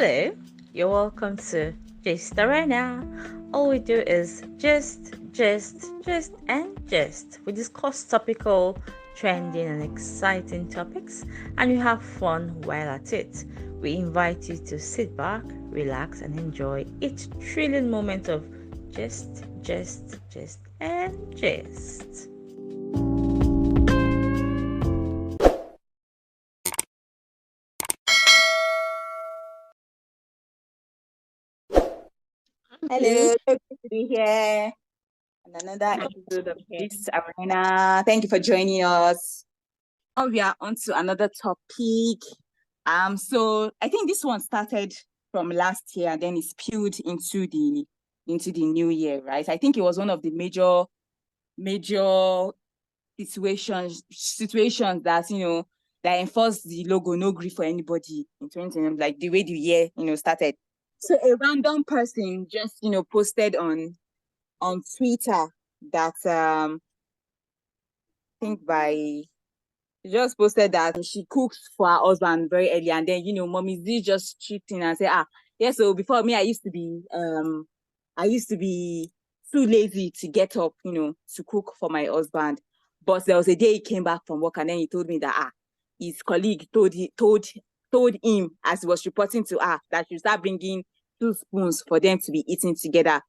Hello, you're welcome to Gist Arena. All we do is and gist. We discuss topical, trending, and exciting topics, and we have fun while at it. We invite you to sit back, relax, and enjoy each thrilling moment of and gist. Hello, good to be here on another episode of this arena. Thank you for joining us. Now we are on to another topic. So I think this one started from last year and then it spilled into the new year, right? I think it was one of the major situations that that enforced the logo no grief for anybody in 2020, like the way the year started. So a random person just posted on Twitter that I think she just posted that she cooks for her husband very early, and then Mommy Z just chipped in and said, yeah, so before me I used to be too lazy to get up to cook for my husband, but there was a day he came back from work and then he told me that his colleague told him as he was reporting to her that she start bringing 2 spoons for them to be eating together.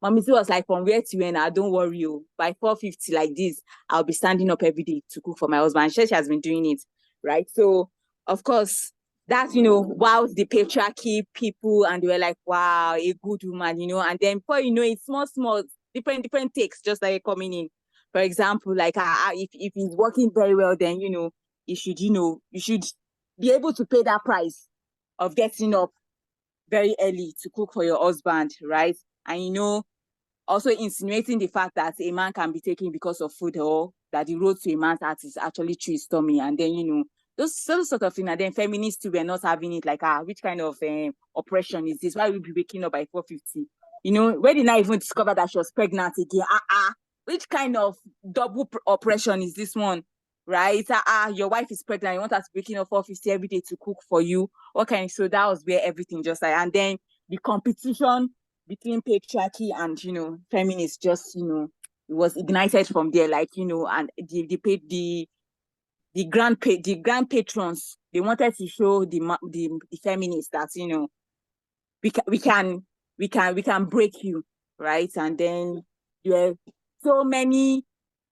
Mommy was like, from where to when? Don't worry, by 4:50 like this, I'll be standing up every day to cook for my husband. She has been doing it, right? So, of course, that's, wow, the patriarchy people, and they were like, wow, a good woman, and then before it's small, different takes just like coming in. For example, like, if he's working very well, then, you should be able to pay that price of getting up very early to cook for your husband, right? And also insinuating the fact that a man can be taken because of food, or that the road to a man's heart is actually through his tummy. And then those sort of things. And then feminists too were not having it, like, which kind of oppression is this? Why will be waking up by 4:50? Where did I even discover that she was pregnant again? Which kind of double oppression is this one? Right? Your wife is pregnant, you want her to be waking up 4:50 every day to cook for you. Okay, so that was where everything just like, and then the competition between patriarchy and feminists just it was ignited from there, like and the grand patrons, they wanted to show the feminists that we can break you, right? And then there are so many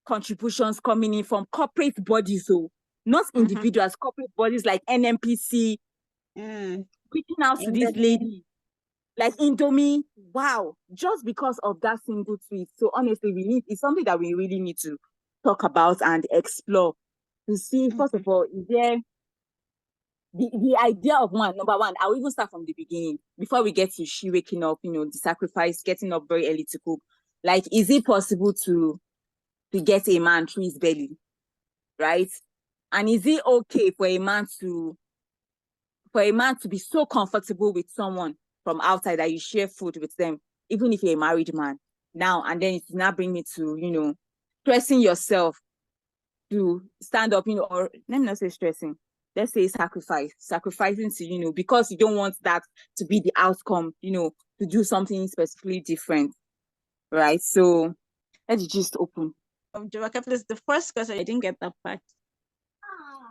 contributions coming in from corporate bodies, so not individuals, corporate bodies like NMPC, reaching out to this lady, like Indomie. Wow, just because of that single tweet. So honestly, it's something that we really need to talk about and explore to see, first of all, is there the idea of number one, I'll even start from the beginning before we get to she waking up, the sacrifice, getting up very early to cook. Like, is it possible to get a man through his belly, right? And is it okay for a man to be so comfortable with someone from outside that you share food with them, even if you're a married man? Now, and then it's now bring me to, stressing yourself to stand up, or let me not say stressing, let's say sacrificing to, because you don't want that to be the outcome, to do something specifically different, right? So let's just open. Jawaka, please, the first question, I didn't get that part.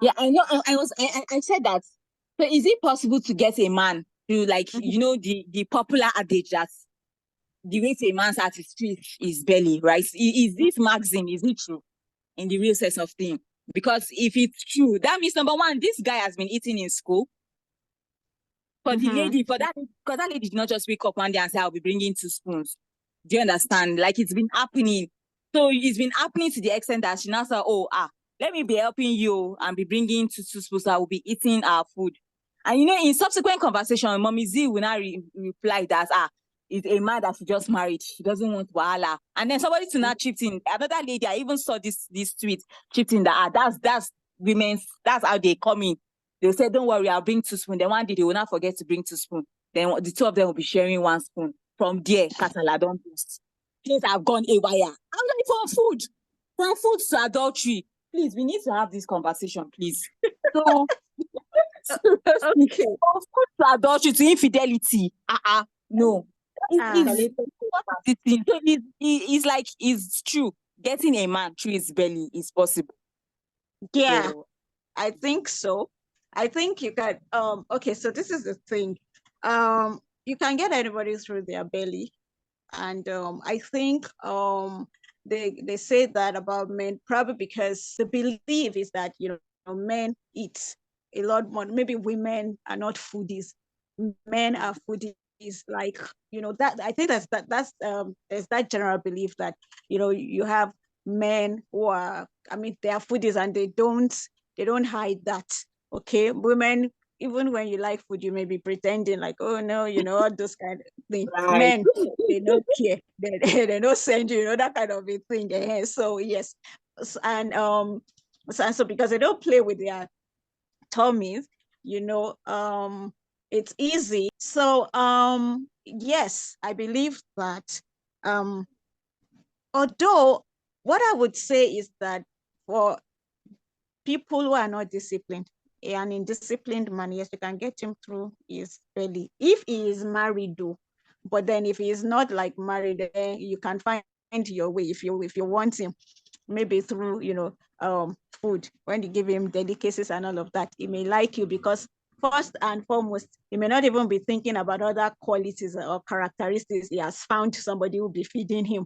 Yeah, I know. I said that. So is it possible to get a man to, like, the popular adage that the way to a man's heart is through his belly, right? Is this magazine, is it true in the real sense of thing? Because if it's true, that means, number one, this guy has been eating in school. For the lady, because that lady did not just wake up one day and say, I'll be bringing 2 spoons. Do you understand? Like, it's been happening. So it's been happening to the extent that she now said, let me be helping you and be bringing 2 spoons. I will be eating our food. And in subsequent conversation, Mommy Z will now reply that it's a man that she just married. She doesn't want wahala. And then somebody to now chipped in. Another lady, I even saw this tweet chipped in that that's women's, that's how they come in. They say, don't worry, I'll bring 2 spoons. Then one day they will not forget to bring 2 spoons. Then the 2 of them will be sharing 1 spoon. From there, Katala don't post. Things have gone a wire. I'm like, from food to adultery. Please, we need to have this conversation, please. So Seriously. Okay. Of course, to adultery, to infidelity. No. It's what is the thing? So it's like it's true. Getting a man through his belly is possible. Yeah, So, I think so. I think you can okay, so this is the thing. You can get anybody through their belly. And I think they say that about men probably because the belief is that men eat a lot more. Maybe women are not foodies, men are foodies. Like that I think that's there's that general belief that you have men who are, I mean, they are foodies and they don't hide that. Okay, women, even when you like food, you may be pretending like, oh no, all those kind of thing. right. Men, they don't care. They don't send you, that kind of a thing. So yes, and so because they don't play with their tummies, it's easy. So yes, I believe that. Although what I would say is that for people who are not disciplined, an indisciplined man, yes, you can get him through his belly if he is married, though. But then if he is not like married, then you can find your way if you want him, maybe through food. When you give him delicacies and all of that, he may like you because first and foremost, he may not even be thinking about other qualities or characteristics. He has found somebody who will be feeding him.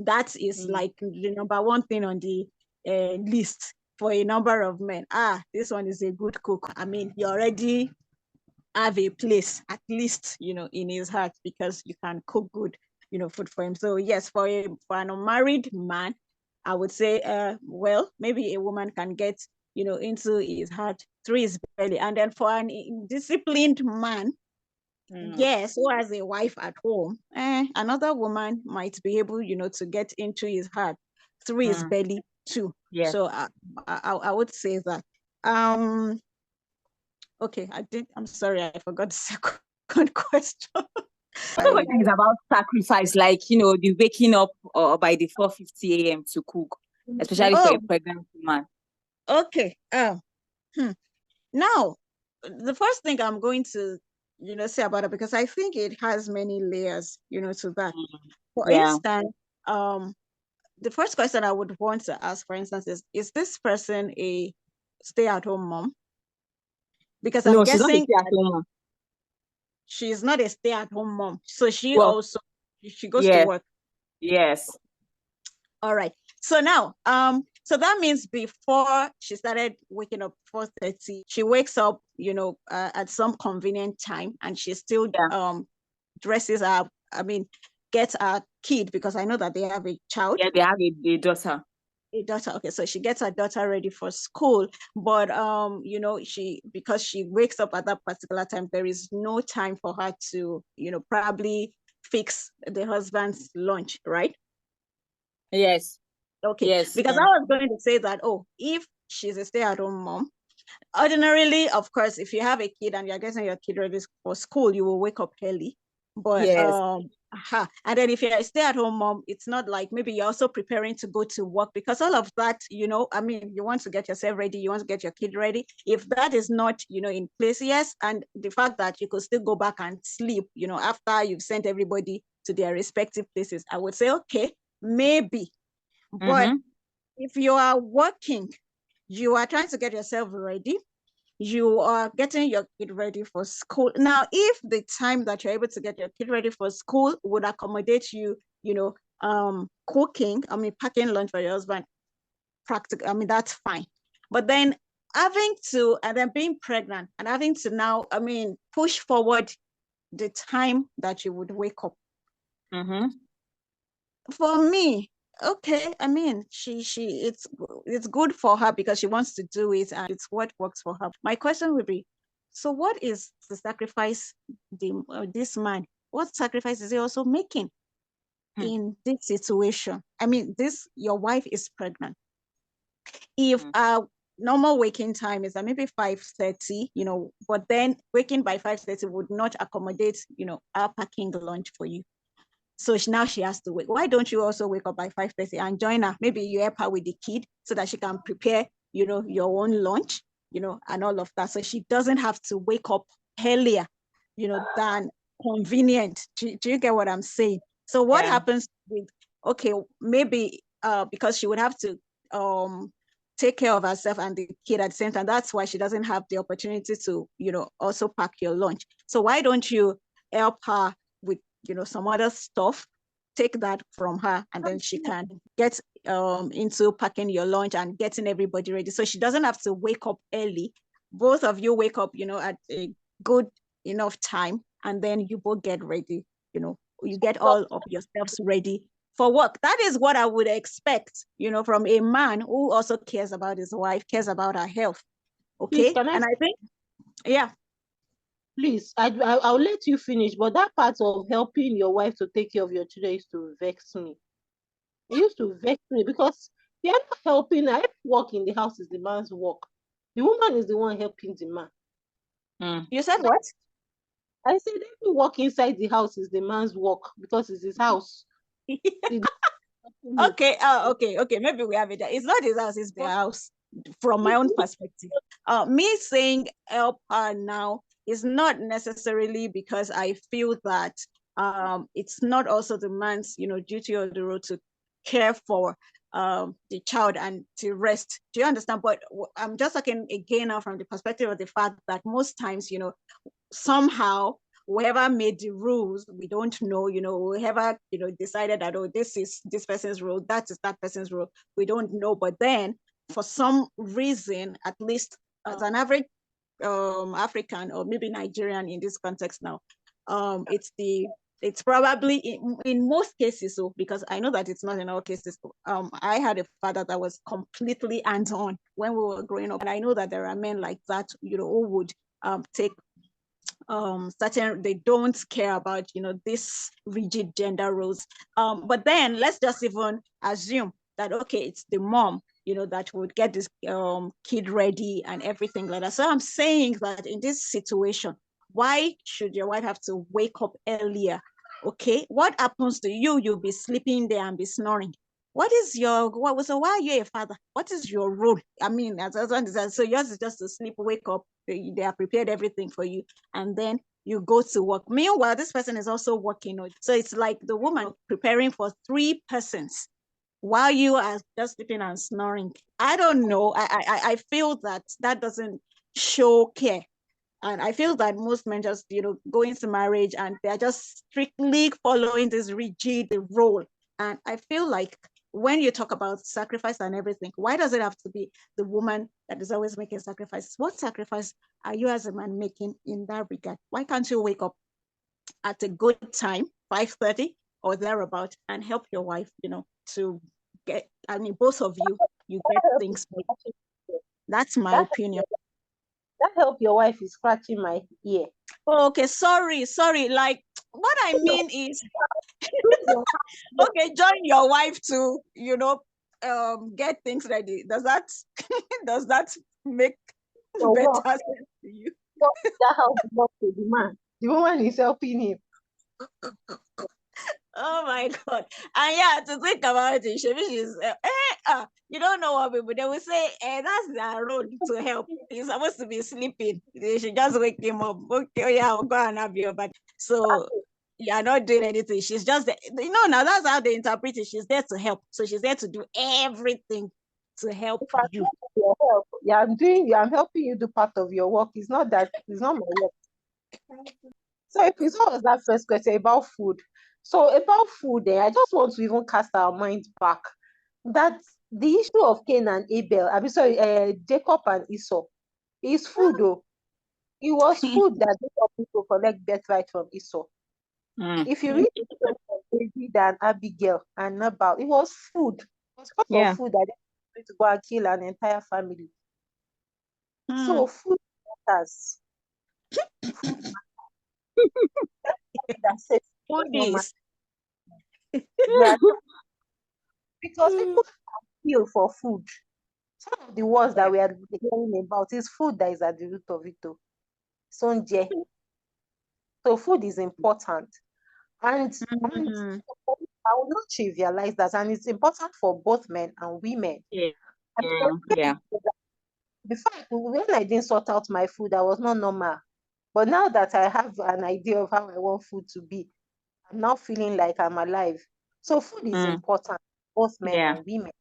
That is like the number one thing on the list for a number of men. This one is a good cook. I mean, you already have a place, at least, in his heart, because you can cook good, food for him. So yes, for an unmarried man, I would say, well, maybe a woman can get, into his heart through his belly. And then for an disciplined man, yes, who has a wife at home, another woman might be able, to get into his heart through his belly too. Yeah. So I would say that. Okay, I'm sorry, I forgot the second question. The question is about sacrifice, like the waking up by the 4:50 a.m. to cook, especially for a pregnant woman. Okay. Now, the first thing I'm going to say about it, because I think it has many layers, to that. For instance, the first question I would want to ask, for instance, is this person a stay-at-home mom? Because I'm guessing she's not a stay-at-home mom. She's not a stay-at-home mom. So she goes to work. Yes. All right. So now, so that means before she started waking up 4:30, she wakes up, at some convenient time, and she still dresses up. I mean, gets a kid, because I know that they have a child. Yeah, they have a daughter. A daughter. Okay, so she gets her daughter ready for school, but because she wakes up at that particular time, there is no time for her to, probably fix the husband's lunch, right? Yes. Okay. Yes. Because I was going to say that, if she's a stay-at-home mom, ordinarily, of course, if you have a kid and you're getting your kid ready for school, you will wake up early. But and then if you're a stay-at-home mom, it's not like maybe you're also preparing to go to work, because all of that, I mean, you want to get yourself ready, you want to get your kid ready. If that is not, in place, yes, and the fact that you could still go back and sleep, after you've sent everybody to their respective places, I would say, okay, maybe. But if you are working, you are trying to get yourself ready, you are getting your kid ready for school. Now, if the time that you're able to get your kid ready for school would accommodate you, cooking, I mean, packing lunch for your husband, practical, I mean, that's fine. But then and then being pregnant and having to now, I mean, push forward the time that you would wake up. For me, okay, I mean, it's good for her because she wants to do it and it's what works for her. My question would be, so what is the sacrifice this man, what sacrifice is he also making in this situation? I mean, your wife is pregnant. If normal waking time is maybe 5:30, but then waking by 5:30 would not accommodate, our packing lunch for you. So now she has to wait. Why don't you also wake up by 5:30 and join her? Maybe you help her with the kid so that she can prepare, your own lunch, and all of that. So she doesn't have to wake up earlier, than convenient. Do you get what I'm saying? So what happens with, okay, maybe because she would have to take care of herself and the kid at the same time. That's why she doesn't have the opportunity to, also pack your lunch. So why don't you help her with, some other stuff, take that from her, and then she can get into packing your lunch and getting everybody ready. So she doesn't have to wake up early. Both of you wake up, at a good enough time, and then you both get ready, you get all of yourselves ready for work. That is what I would expect, from a man who also cares about his wife, cares about her health. Okay. Please, and I think, yeah. Please, I'll let you finish, but that part of helping your wife to take care of your children used to vex me. It used to vex me because you're not helping. I work in the house is the man's work. The woman is the one helping the man. You said what? I said every work inside the house is the man's work because it's his house. Okay, okay. Maybe we have it. It's not his house, it's their house. From my own perspective, me saying help her now is not necessarily because I feel that it's not also the man's duty or the role to care for the child and to rest. Do you understand? But I'm just talking again now from the perspective of the fact that most times, somehow whoever made the rules, we don't know, whoever, decided that, oh, this is this person's role, that is that person's role, we don't know. But then for some reason, at least as an average African or maybe Nigerian in this context now, it's probably in most cases, so because I know that it's not in all cases. I had a father that was completely hands-on when we were growing up, and I know that there are men like that, who would take certain, they don't care about this rigid gender roles, but then let's just even assume that, okay, it's the mom that would get this kid ready and everything like that. So I'm saying that in this situation, why should your wife have to wake up earlier? Okay, what happens to you? You'll be sleeping there and be snoring. What is your, so why are you a father? What is your role? I mean, so yours is just to sleep, wake up, they have prepared everything for you, and then you go to work. Meanwhile, this person is also working. So it's like the woman preparing for 3 persons while you are just sleeping and snoring. I don't know. I feel that doesn't show care. And I feel that most men just, go into marriage and they're just strictly following this rigid role. And I feel like when you talk about sacrifice and everything, why does it have to be the woman that is always making sacrifices? What sacrifice are you as a man making in that regard? Why can't you wake up at a good time, 5:30 or thereabout, and help your wife, to get, both of you get things made. That's my opinion. That help your wife is scratching my ear. Oh, okay, sorry. Like, what I mean is, okay, join your wife to, get things ready. Does that make better sense to you? That helps the man. The woman is helping him. Oh my God. And yeah, to think about it, she's you don't know what people, they will say, that's their role to help. He's supposed to be sleeping. They should just wake him up. Okay, yeah, I'll go and have your bed. So you're not doing anything. She's just there. Now that's how they interpret it. She's there to help. So she's there to do everything to help you. Yeah, I'm helping you do part of your work. It's not my work. So if it's what was that first question about food? So about food, I just want to even cast our minds back. That the issue of Cain and Abel, Jacob and Esau, is food though. It was food that Jacob used to collect birthright from Esau. If you read the story of David and Abigail and Nabal, it was food. It was part of food that they used to go and kill an entire family. So food matters. Food is. Yeah, because people kill for food. Some of the wars that we are hearing about is food that is at the root of it too. So food is important. And I will not trivialize that. And it's important for both men and women. Yeah. before when I didn't sort out my food, I was not normal. But now that I have an idea of how I want food to be, I'm now feeling like I'm alive. So food is important, both men Yeah. and women.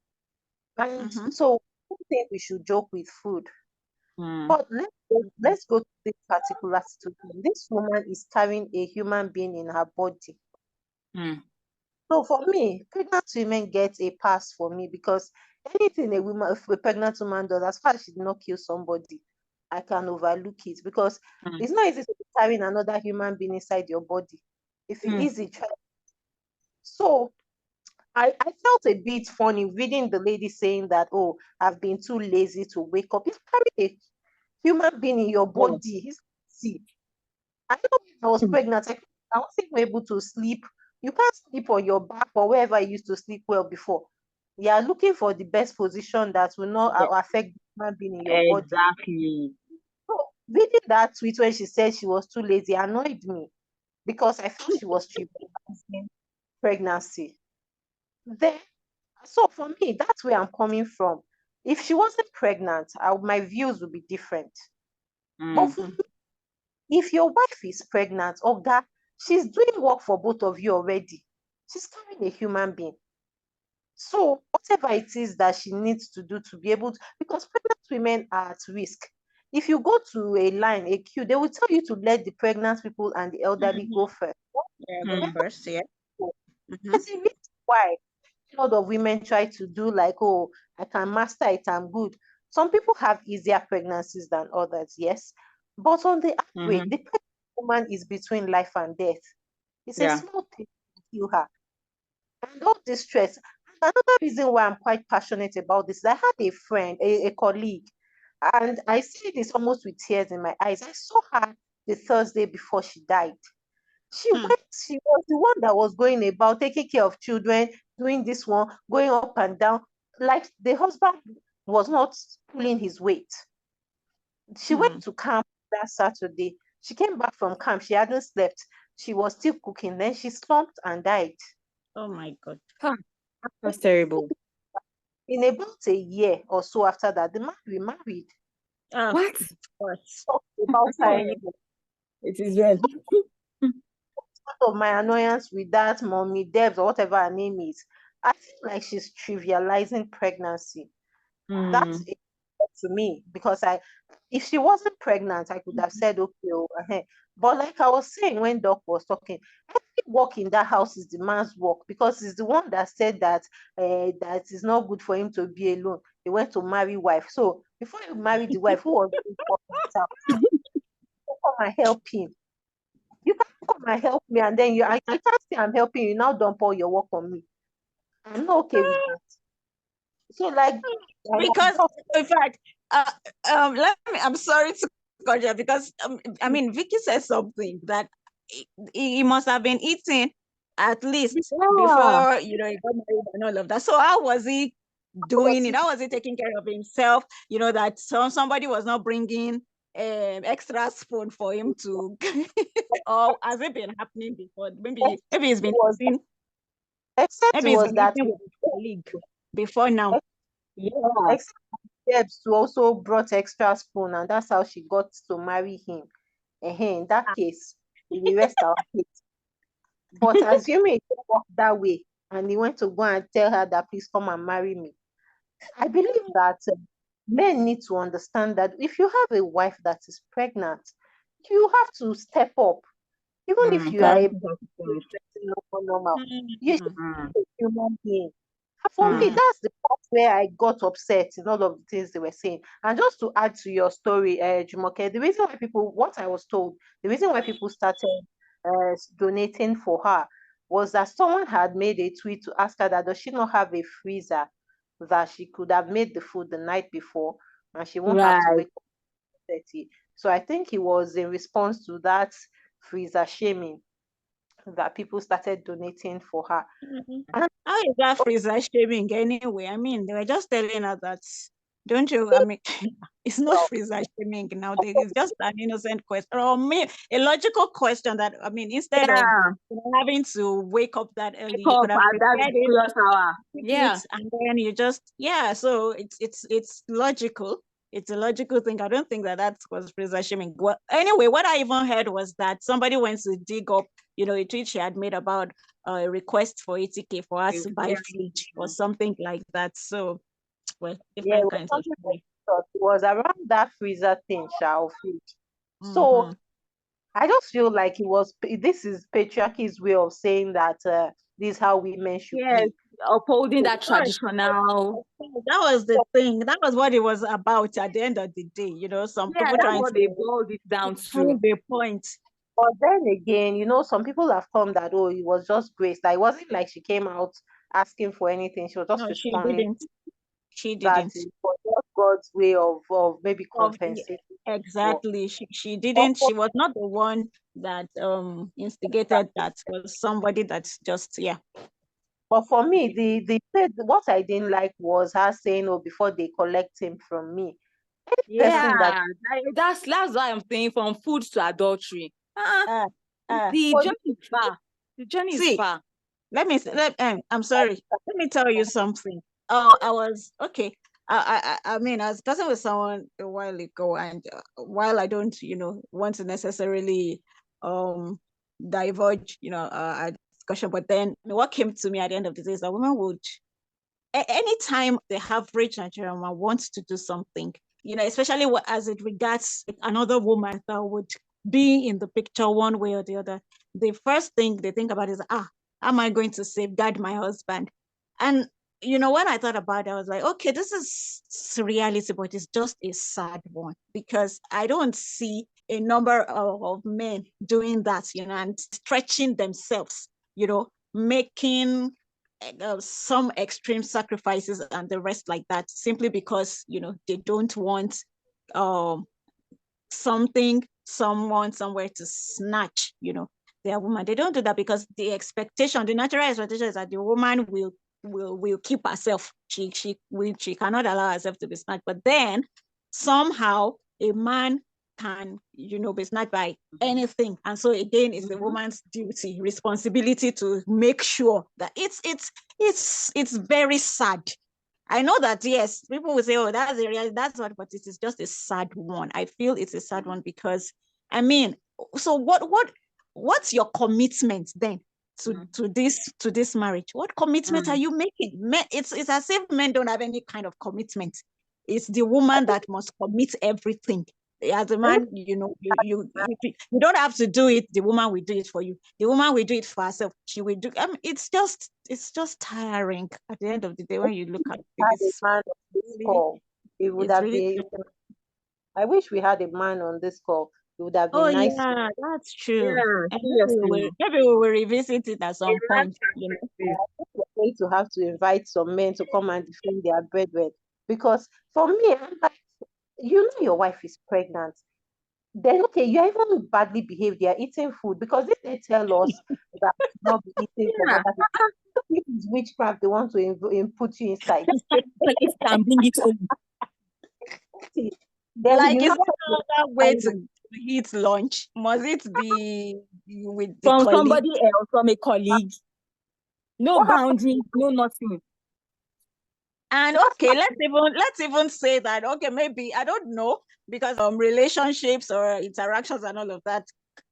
And Mm-hmm. so I don't think we should joke with food. Mm. But let's go to this particular situation. This woman is carrying a human being in her body. Mm. So for me, pregnant women get a pass for me because anything a pregnant woman does, as far as she did not kill somebody, I can overlook it because Mm. it's not easy to be carrying another human being inside your body. If it's easy, try. So I felt a bit funny reading the lady saying that, oh, I've been too lazy to wake up. You've carried a human being in your Oh. body. See, I know when I was pregnant, I wasn't even able to sleep. You can't sleep on your back or wherever you used to sleep well before. You are looking for the best position that will not Yeah. affect the human being in your body. Exactly. So reading that tweet when she said she was too lazy annoyed me because I felt she was trivializing pregnancy. Then, so for me, that's where I'm coming from. If she wasn't pregnant, my views would be different. But for me, if your wife is pregnant, Oga, she's doing work for both of you already. She's carrying a human being. So whatever it is that she needs to do to be able to, because pregnant women are at risk. If you go to a line, a queue, they will tell you to let the pregnant people and the elderly go first. Yeah, go first, yeah. There's a reason why a lot of women try to do like, oh, I can master it, I'm good. Some people have easier pregnancies than others, yes. But on the average, the pregnant woman is between life and death. It's a Yeah. small thing to kill her. And all this stress. And another reason why I'm quite passionate about this, I had a friend, a colleague, and I see this almost with tears in my eyes. I saw her the Thursday before she died. She was the one that was going about taking care of children, doing this one, going up and down. Like the husband was not pulling his weight. She went to camp that Saturday. She came back from camp. She hadn't slept. She was still cooking. Then she slumped and died. Oh my God. That's terrible. In about a year or so after that, the man remarried. What? Of course. Talked about her anymore. It is well. Part of my annoyance with that mommy Debs or whatever her name is, I feel like she's trivializing pregnancy. That's it to me because if she wasn't pregnant, I could have said okay, but like I was saying when Doc was talking, every work in that house is the man's work because he's the one that said that that it's not good for him to be alone. He went to marry wife. So before you marry the wife, who was doing work in this house? Come and help him. You can't come and help me, and then I can't say I'm helping you now. Don't pour your work on me. I'm not okay with that. So like, Because in fact, I'm sorry to cut you because I mean Vicky says something that he must have been eating at least before he got married and all of that. So how was he doing it? How was he taking care of himself? That somebody was not bringing extra spoon for him to, or has it been happening before? Maybe he's been eating. Except it Maybe he's was been that eating with his colleague before now. Yeah. except Debs to also brought extra spoon, and that's how she got to marry him. In that case, we rest our case. But assuming it didn't work that way, and he went to go and tell her that please come and marry me, I believe that men need to understand that if you have a wife that is pregnant, you have to step up. Even if you are a Priority has to change. normal, you should be a human being. For me, Mm. that's the part where I got upset in all of the things they were saying. And just to add to your story, Jumoke, the reason why what I was told, the reason why people started donating for her was that someone had made a tweet to ask her that does she not have a freezer that she could have made the food the night before and she won't have to Right. wake up at 30. So I think it was in response to that freezer shaming that people started donating for her. And How is that freezer shaming anyway? I mean, they were just telling her that, don't you? I mean, it's not freezer shaming now. It's just an innocent question, or a logical question that, I mean, instead of Yeah. having to wake up that early, Pick you up could have at that prepared it, curious hour. cook Yeah. it, and then you just, yeah. So it's logical. it's a logical thing. I don't think that was praise shaming. Well, anyway, what I even heard was that somebody went to dig up, a tweet she had made about a request for 80K for her to buy fridge or something like that. So, well, Yeah, it different was kinds of something like story. that. It was around that freezer thing, shall fridge. So Mm-hmm. I just feel like this is patriarchy's way of saying that this is how women should Yes, be. upholding that Right. traditional. That was the thing. That was what it was about at the end of the day. Some Yeah, people that's trying what they to boiled it down to. prove a point. But then again, some people have come that, oh, it was just grace. That it wasn't like she came out asking for anything. She was just No, she responding didn't. She that didn't. it was just God's way of maybe Of compensating. For, exactly. She but, didn't. for, She was not the one that instigated that. Was somebody that's just but for me, what I didn't like was her saying, oh, before they collect him from me. Any Yeah, person that that's why I'm saying from food to adultery. uh, uh, The for journey is far. The journey is see, far. I'm sorry. Let me tell you something. Oh, I was okay. I mean, I was discussing with someone a while ago, and while I don't, want to necessarily divulge, a discussion, but then what came to me at the end of the day is that women would, anytime the average Nigerian woman wants to do something, especially as it regards another woman that would be in the picture one way or the other, the first thing they think about is, am I going to safeguard my husband? And when I thought about it, I was like, okay, this is reality, but it's just a sad one because I don't see a number of men doing that, and stretching themselves, making some extreme sacrifices and the rest like that simply because they don't want um someone somewhere to snatch their woman. They don't do that because the natural expectation is that the woman will keep herself. She cannot allow herself to be snatched. But then somehow a man can be snatched by anything. And so again, it's the woman's duty, responsibility to make sure that it's very sad. I know that, yes, people will say, oh, that's a reality, that's what, but it is just a sad one. I feel it's a sad one because, I mean, so what's your commitment then to this marriage? What commitment are you making? It's as if men don't have any kind of commitment. It's the woman that must commit everything. As a man, you don't have to do it. The woman will do it for you. The woman will do it for herself. She will do. It's just tiring at the end of the day when you look at it. had a man on this call, it would It's have really. been. I wish we had a man on this call. It would have Oh been nice. yeah, that's true. Yeah, And seriously. maybe we will revisit it at some point. We're going to have to invite some men to come and defend their brethren. Because for me, I'm like, your wife is pregnant. Then okay, you're even badly behaved. You're eating food because they tell us that you should not be eating from Yeah. other people. This is witchcraft. They want to input you inside. Just take place and bring it home. Then Like, you is now there another way to eat lunch? Must it be with the From colleague? somebody else, from a colleague. No what happened? boundaries, no nothing. And okay, let's even say that, okay, maybe I don't know, because relationships or interactions and all of that,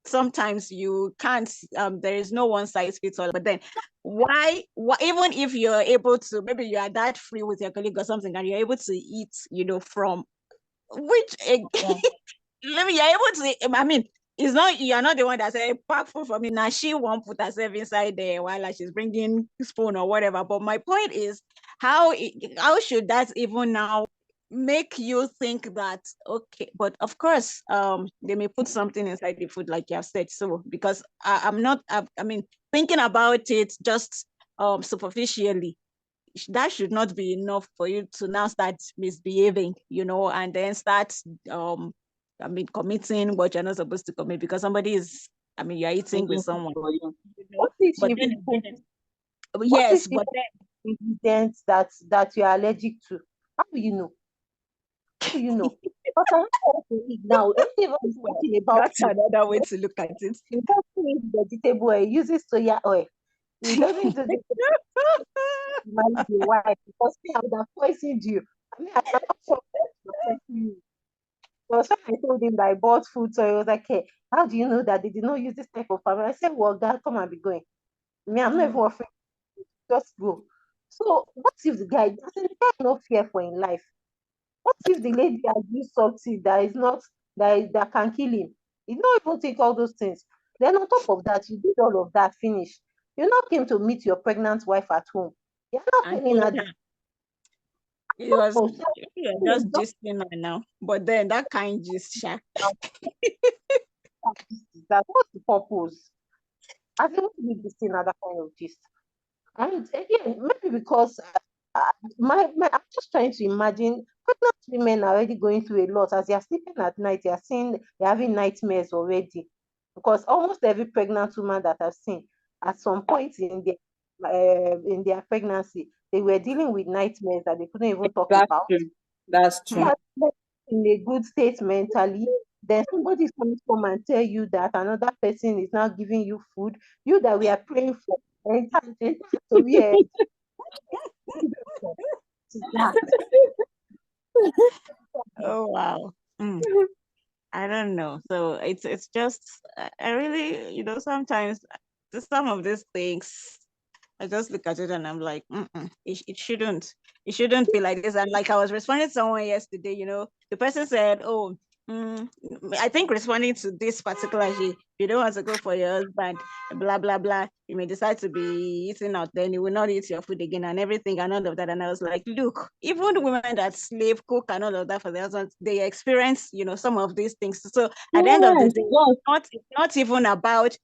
sometimes you can't, there is no one size fits all. But then why even if you're able to, maybe you are that free with your colleague or something and you're able to eat, from which let me, you're able to, I mean, it's not, you're not the one that said pack food for me. Now she won't put herself inside there while she's bringing spoon or whatever. But my point is, how should that even now make you think that, okay, but of course they may put something inside the food like you have said. So because I'm not, I mean, thinking about it just superficially, that should not be enough for you to now start misbehaving, and then start committing what you're not supposed to commit because somebody is, you're eating with someone, What if but she then what if yes, she but then ingredients that you are allergic to? How do you know? How do you know? But I have to eat now. Everyone is talking about that's food. another way to look at it. He doesn't eat vegetable oil. He uses soya oil. He doesn't do this to manage your wife because I would have poisoned you. I mean, I cannot forget. Well, so I told him that I bought food, so he was like, "Hey, how do you know that they did not use this type of farming?" I said, "Well, God, come and be going. Me, I'm not even offering. Just go." So what if the guy doesn't? The guy no fear for in life? What if the lady has used something that is not that can kill him? He don't even think all those things. Then on top of that, you did all of that, finish. You now came to meet your pregnant wife at home. You're not And feeling told at her it was the you're just gisting her now. But then that kind gist, sha. that what's the purpose? I think we need this another kind of gist. And again, maybe because I'm just trying to imagine pregnant women are already going through a lot as they are sleeping at night. They are seeing they're having nightmares already, because almost every pregnant woman that I've seen at some point in their pregnancy, they were dealing with nightmares that they couldn't even talk That's about. true. That's true. But in a good state mentally, then somebody is coming to come and tell you that another person is now giving you food, you that we are praying for. So we are that. Oh wow. I don't know. So it's just I really, sometimes some of these things I just look at it and I'm like, it shouldn't be like this. And like I was responding to someone yesterday, the person said, oh, I think responding to this particular, you don't want to go for your husband, blah, blah, blah. You may decide to be eating out, then you will not eat your food again and everything and all of that. And I was like, look, even the women that slave cook and all of that for their husbands, they experience, some of these things. So at the end of the day, it's not even about,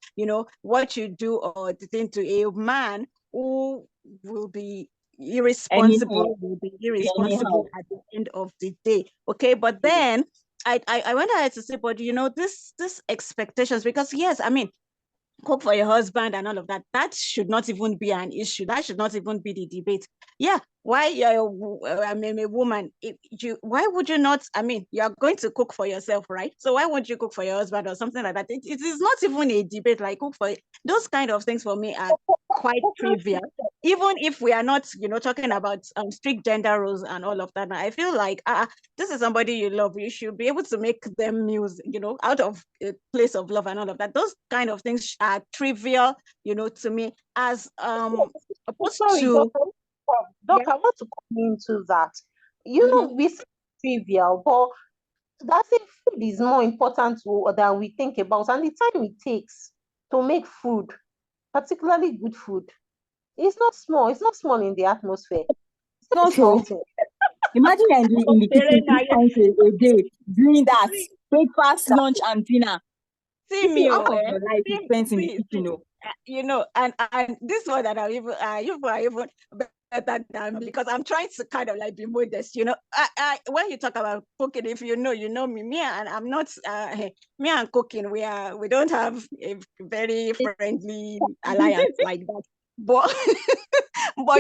what you do or the thing to a man who will be irresponsible, Anyhow. at the end of the day. Okay, but then I went ahead to say, but this expectations, because yes, I mean, cook for your husband and all of that, that should not even be an issue. That should not even be the debate. Yeah, why I mean, a woman, why would you not, I mean, you're going to cook for yourself, right? So why won't you cook for your husband or something like that? It is not even a debate. Like, cook for those kind of things for me are quite trivial, even if we are not talking about strict gender roles and all of that. I feel like this is somebody you love, you should be able to make them meals out of a place of love and all of that. Those kind of things are trivial to me, as opposed Sorry, to Doc, I want to come into that. Mhm. We say trivial, but that's it. Food is more important than we think about, and the time it takes to make food, particularly good food, it's not small. It's not small in the atmosphere. It's not a Not small so. thing. Imagine you're in the kitchen 3 times a day doing that. Breakfast, lunch, and dinner. See You see, me, half oh, of your life is spent in the see, kitchen. Oh. and this one that you are even better than me, because I'm trying to kind of like be modest. When you talk about cooking, if you know me. Me and I'm not. Me and cooking, we don't have a very friendly alliance like that. But but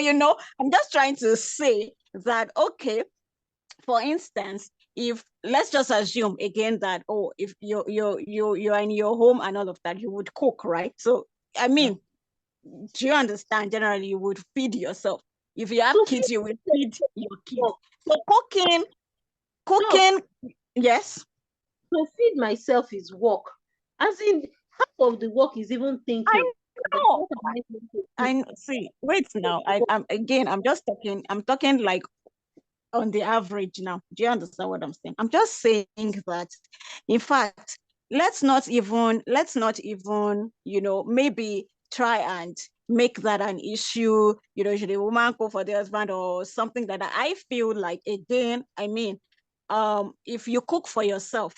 I'm just trying to say that, okay, for instance, if let's just assume again that, oh, if you're in your home and all of that, you would cook, right? So I mean, do you understand? Generally, you would feed yourself. If you have To kids, you will feed your kids. feed, So Doc, cooking, yes. to feed myself is work. As in, half of the work is even I thinking. know. What am I going to cook? I see. Wait now. I'm just talking. I'm talking like on the average now. Do you understand what I'm saying? I'm just saying that, in fact, let's not even, maybe try and make that an issue. Should a woman go for the husband or something like that? I feel like, again, I mean, if you cook for yourself,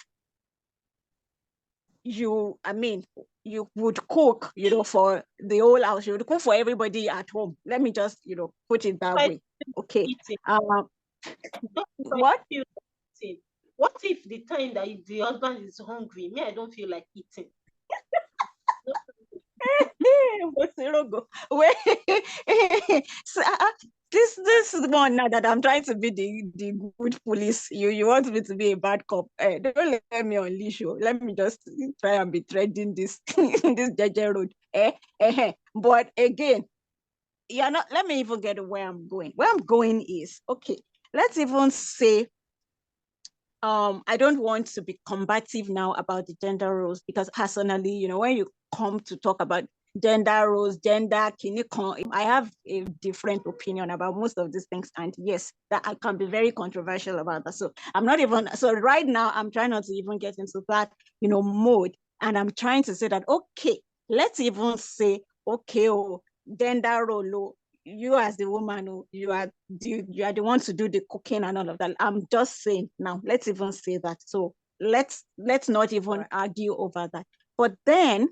I mean, you would cook, for the whole house. You would cook for everybody at home. Let me just, put it that I way. Okay. eating. If I What? feel like eating. What if the time that the husband is hungry, me, I don't feel like eating? Wait, so, this one now that I'm trying to be the good police, you want me to be a bad cop? Don't let me unleash you. Let me just try and be treading this this JJ road. But again, you're not. Let me even get where I'm going. Where I'm going is, okay. Let's even say I don't want to be combative now about the gender roles, because personally, when you come to talk about gender roles, gender, I have a different opinion about most of these things. And yes, that I can be very controversial about that. So I'm not even, so right now I'm trying not to even get into that, mode. And I'm trying to say that, okay, let's even say, okay, gender role, you as the woman, you are the one to do the cooking and all of that. I'm just saying now, let's even say that. So let's not even argue over that. But then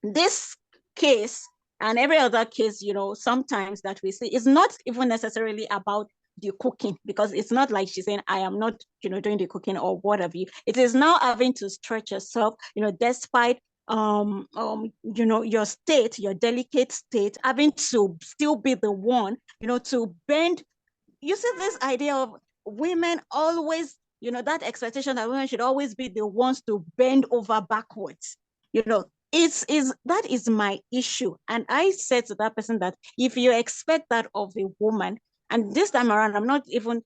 this case and every other case, sometimes that we see is not even necessarily about the cooking, because it's not like she's saying, I am not, doing the cooking or what have you. It is now having to stretch yourself, despite your state, your delicate state, having to still be the one, to bend. You see this idea of women always, that expectation that women should always be the ones to bend over backwards. That is my issue. And I said to that person that if you expect that of a woman, and this time around, I'm not even,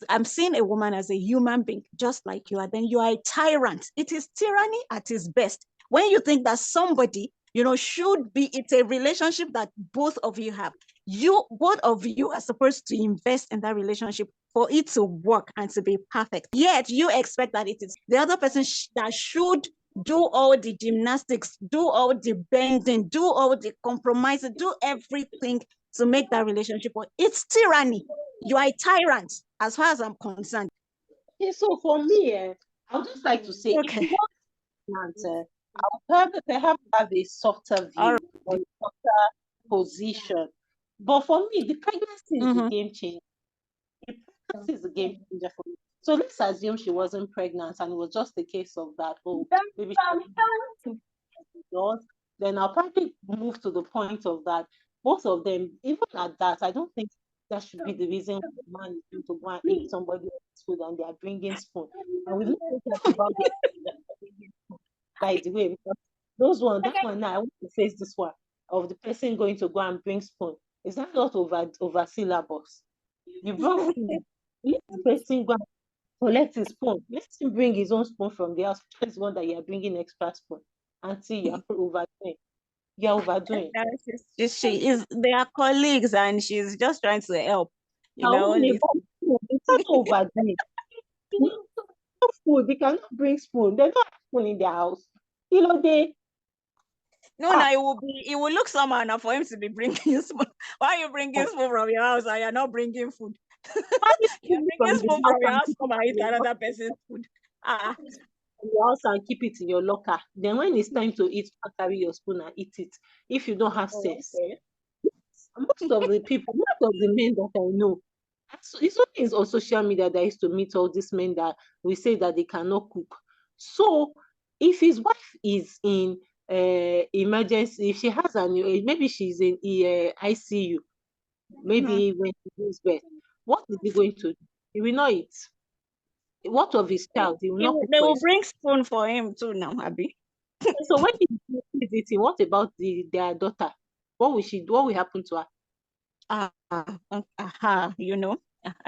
I'm seeing a woman as a human being, just like you are, then you are a tyrant. It is tyranny at its best. When you think that somebody, should be, it's a relationship that both of you have. Both of you are supposed to invest in that relationship for it to work and to be perfect. Yet you expect that it is the other person that should do all the gymnastics, do all the bending, do all the compromising, do everything to make that relationship work. It's tyranny. You are a tyrant, as far as I'm concerned. Okay, so for me, I would just like to say, if you want to, I would perhaps have a softer view or a softer position. But for me, the pregnancy is a game changer. The pregnancy is a game changer for me. So let's assume she wasn't pregnant and it was just a case of that, maybe she was, then I'll probably move to the point of that. Both of them, even at that, I don't think that should be the reason the man is going to go and eat somebody else's food and they are bringing spoon. And we need to talk about the by the way, because that one now, I want to face this one of the person going to go and bring spoon. Is that not over syllabus? You brought food, let the person go and collect his spoon. Let him bring his own spoon from the house. This one that you are bringing extra spoon. Until you are overdoing. You are overdoing. She is. They are colleagues, and she's just trying to help. It's not overdoing. Food, they cannot bring spoon. They don't have spoon in their house. They no, it will look somehow now for him to be bringing spoon. Why are you bringing spoon from your house and you're not bringing food? You're bringing spoon from your house, come and eat another person's food. Your house and keep it in your locker. Then when it's time to eat, carry your spoon and eat it. If you don't have sense. Okay. Most of the men that I know, it's always on social media that I used to meet all these men that we say that they cannot cook. So if his wife is in emergency, if she has maybe she's in ICU, maybe when she gives birth, what is he going to do? He will not eat. What of his child? He will not cook. They will bring spoon for him too now, Abby. So when he's eating, what about their daughter? What will happen to her? I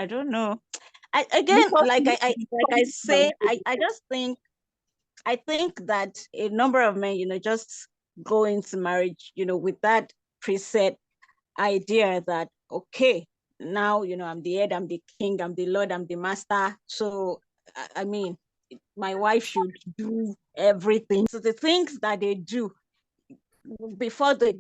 don't know. I say, I just think, I think that a number of men, just go into marriage, with that preset idea that, okay, now, I'm the head, I'm the king, I'm the Lord, I'm the master. So, I mean, my wife should do everything. So the things that they do before they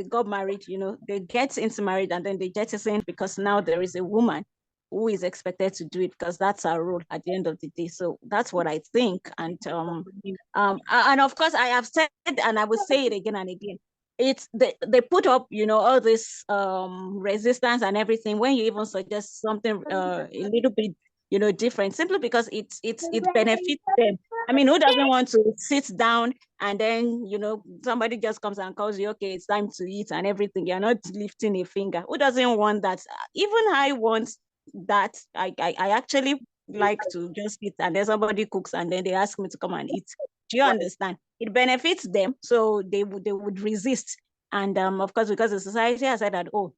got married, they get into marriage and then they jettison because now there is a woman who is expected to do it because that's our role at the end of the day. So that's what I think. And of course I have said, and I will say it again and again, it's they put up, all this resistance and everything when you even suggest something a little bit, different, simply because it benefits them. I mean, who doesn't want to sit down and then, somebody just comes and calls you, okay, it's time to eat and everything. You're not lifting a finger. Who doesn't want that? Even I want that. I actually like to just eat and then somebody cooks and then they ask me to come and eat. Do you understand? It benefits them, so they would resist. And of course, because the society has said that, oh,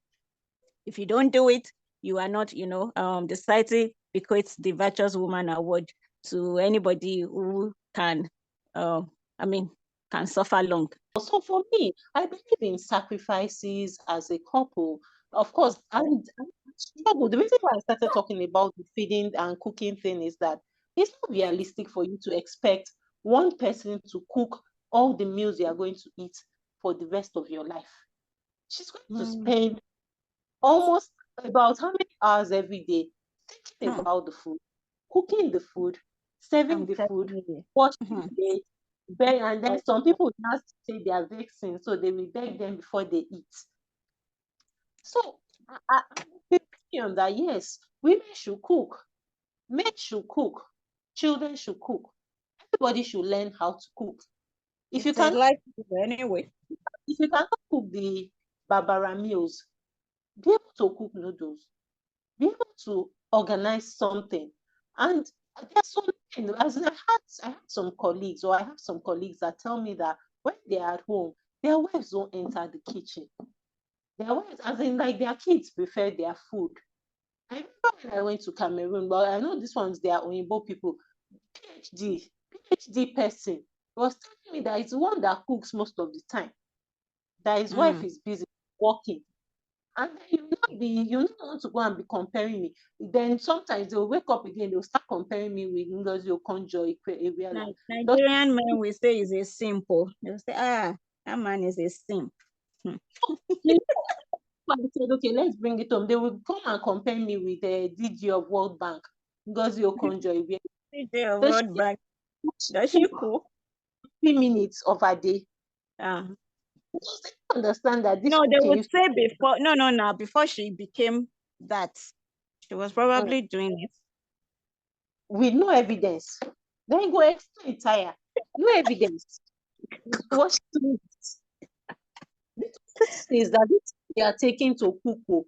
if you don't do it, you are not, the society equates the virtuous woman award to anybody who can, can suffer long. So for me, I believe in sacrifices as a couple. Of course, and struggle. The reason why I started talking about the feeding and cooking thing is that it's not realistic for you to expect one person to cook all the meals you are going to eat for the rest of your life. She's going to spend almost about how many hours every day thinking about the food, cooking the food, serving the food, washing it, and then some people now say they are vexing, so they will beg them before they eat. So I'm of the opinion that yes, women should cook, men should cook, children should cook. Everybody should learn how to cook. If you cannot cook the Barbara meals, be able to cook noodles, be able to organize something. And there's something, as I had some colleagues, or I have some colleagues that tell me that when they're at home, their wives don't enter the kitchen. Their wives, as in like their kids prefer their food. I remember when I went to Cameroon, but I know this one's their Oyinbo people, PhD person was telling me that it's one that cooks most of the time, that his wife is busy working. And then you not want to go and be comparing me. Then sometimes they'll wake up again, they'll start comparing me with Ngozi Okonjo Iweala. Nigerian men we say is a simple. They'll say, that man is a simp. I said, okay, let's bring it home. They will come and compare me with the DG of World Bank, Ngozi Okonjo Iweala. DG of World Bank. Does she cook? 3 minutes of a day. Because they understand that this. No, they would say before. No. Before she became that, she was probably doing it with no evidence. Then go explain tire. No evidence. What she doing? The thing is that this they are taking to cook,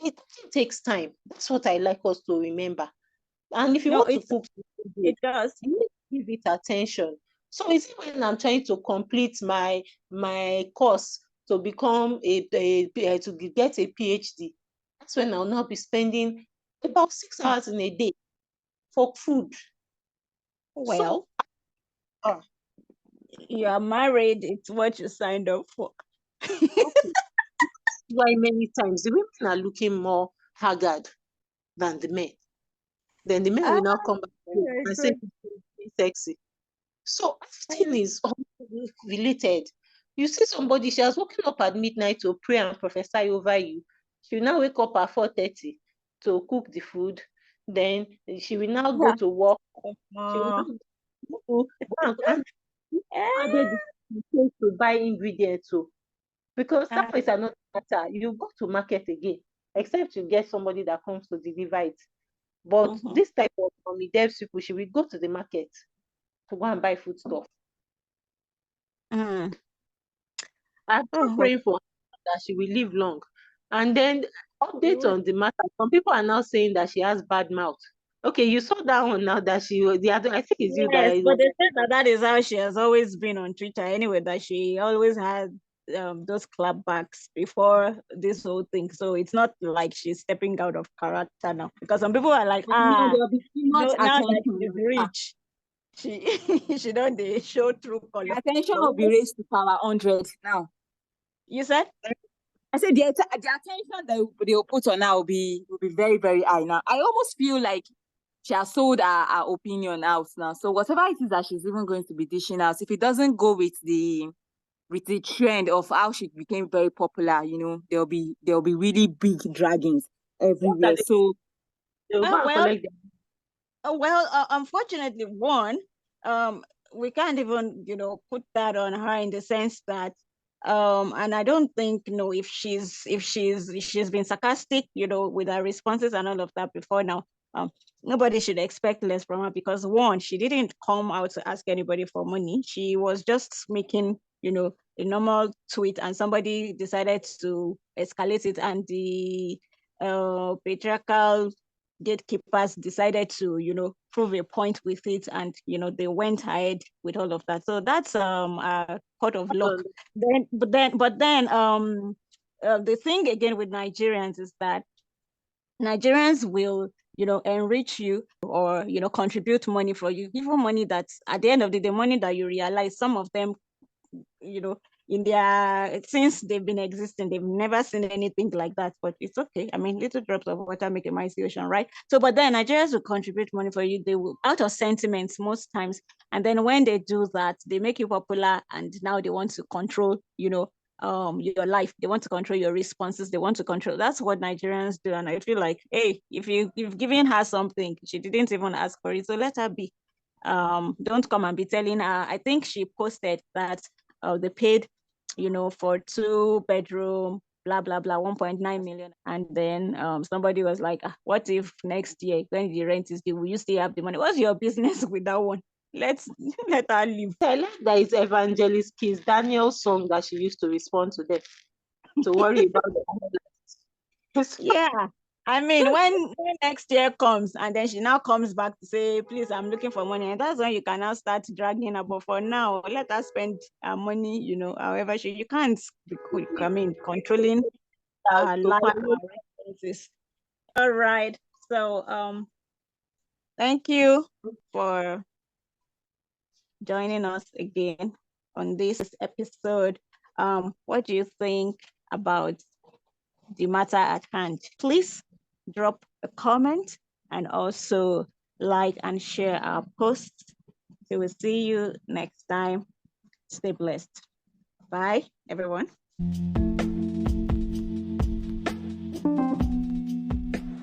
it takes time. That's what I like us to remember. And if you want to cook, it does. You need to give it attention. So is it when I'm trying to complete my course to become to get a PhD? That's when I'll now be spending about 6 hours in a day for food. Well, you are married. It's what you signed up for. Okay. Why many times the women are looking more haggard than the men. Then the men will now come back and say it's sexy. So everything is related. You see somebody, she has woken up at midnight to pray and prophesy over you. She will now wake up at 4:30 to cook the food. Then she will now go to work. She will now go to buy ingredients too. Because that is another matter. You go to market again, except you get somebody that comes to deliver it. But this type of mommy devs people, she will go to the market to go and buy food stuff. I'm praying for her that she will live long. And then update on the matter. Some people are now saying that she has bad mouth. Okay, you saw that one now that the other, I think it's you that. But they said that is how she has always been on Twitter anyway, that she always had those clapbacks before this whole thing. So it's not like she's stepping out of character now. Because some people are like, now that she's rich, she don't they show true color. The attention will be raised to power 100 now. You said? I said the attention that they will put on her will be very, very high now. I almost feel like she has sold her opinion out now. So whatever it is that she's even going to be dishing out, if it doesn't go with the trend of how she became very popular, there'll be really big dragons everywhere. So unfortunately, one, we can't even put that on her in the sense that and I don't think if she's been sarcastic with her responses and all of that before now, nobody should expect less from her, because one, she didn't come out to ask anybody for money. She was just making a normal tweet, and somebody decided to escalate it, and the patriarchal gatekeepers decided to prove a point with it, and they went ahead with all of that. So that's a court of luck. But then the thing again with Nigerians is that Nigerians will enrich you or, contribute money for you, even money that's at the end of the day, money that you realize some of them, since they've been existing, they've never seen anything like that, but it's okay. I mean, little drops of water make a mighty ocean, right? So, but then Nigerians will contribute money for you. They will, out of sentiments most times. And then when they do that, they make you popular, and now they want to control, your life. They want to control your responses. They want to control. That's what Nigerians do. And I feel like, hey, if you've given her something, she didn't even ask for it, so let her be. Don't come and be telling her. I think she posted that they paid, for 2-bedroom, blah blah blah, 1.9 million, and then somebody was like, what if next year when the rent is due, will you still have the money? What's your business with that one? Let her live. I like that it's Evangelist Kiss Daniel's song that she used to respond to them to worry about the Yeah. I mean, when next year comes and then she now comes back to say, please, I'm looking for money. And that's when you can now start dragging her. But for now, let her spend her money, however you can't, controlling her life, her expenses. All right. So, thank you for joining us again on this episode. What do you think about the matter at hand? Please drop a comment and also like and share our posts. We will see you next time. Stay blessed. Bye, everyone.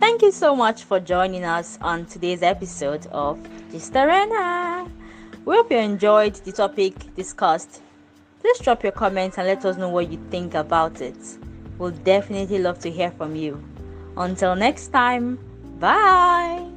Thank you so much for joining us on today's episode of Gist Arena. We hope you enjoyed the topic discussed. Please drop your comments and let us know what you think about it. We'll definitely love to hear from you. Until next time, bye!